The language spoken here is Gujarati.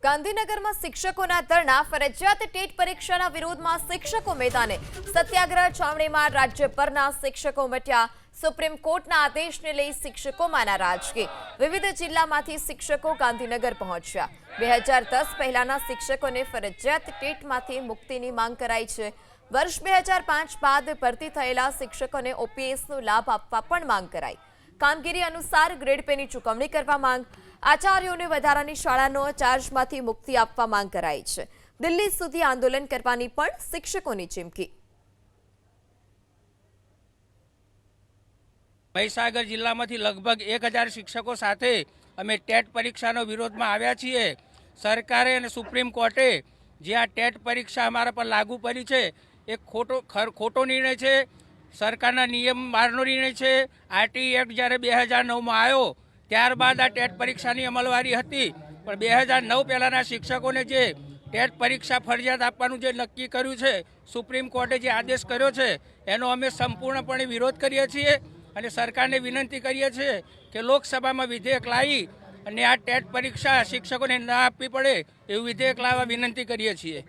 ગાંધીનગરમાં શિક્ષકોના ધરણા ફરજિયાત ટેટ પરીક્ષાના વિરોધમાં શિક્ષકો મેદાને સત્યાગ્રહ છાવણીમાં રાજ્યભરના શિક્ષકો મટ્યા સુપ્રીમ કોર્ટના આદેશને લઈ શિક્ષકોમાં નારાજગી વિવિધ જિલ્લામાંથી શિક્ષકો ગાંધીનગર પહોંચ્યા 2010 પહેલાના શિક્ષકોને ફરજિયાત ટેટમાંથી મુક્તિની માંગ કરાઈ છે વર્ષ 2005 બાદ ભરતી થયેલા શિક્ષકોને ઓપીએસનો લાભ આપવા પણ માંગ કરાઈ કામગીરી અનુસાર ગ્રેડ પેની ચૂકવણી કરવા માંગ આચાર્યોને વધારાની શાળાનો ચાર્જમાંથી મુક્તિ આપવા માંગ કરાઈ છે દિલ્હી સુધી આંદોલન કરવાની પણ શિક્ષકોની ચીમકી મહીસાગર જિલ્લામાંથી લગભગ 1000 શિક્ષકો સાથે અમે ટેટ પરીક્ષાનો વિરોધમાં આવ્યા છીએ સરકારે અને સુપ્રીમ કોર્ટે જે આ ટેટ પરીક્ષા અમારા પર લાગુ પડી છે એ ખોટો નિર્ણય છે સરકારના નિયમ બહારનો નિર્ણય છે આરટી એક્ટ જ્યારે 2009માં આવ્યો ત્યારબાદ આ ટેટ પરીક્ષાની અમલવારી હતી પણ 2009 પહેલાંના શિક્ષકોને જે ટેટ પરીક્ષા ફરજિયાત આપવાનું જે નક્કી કર્યું છે સુપ્રીમ કોર્ટે જે આદેશ કર્યો છે એનો અમે સંપૂર્ણપણે વિરોધ કરીએ છીએ અને સરકારને વિનંતી કરીએ છીએ કે લોકસભામાં વિધેયક લાવી અને આ ટેટ પરીક્ષા શિક્ષકોને ના આપવી પડે એવું વિધેયક લાવવા વિનંતી કરીએ છીએ।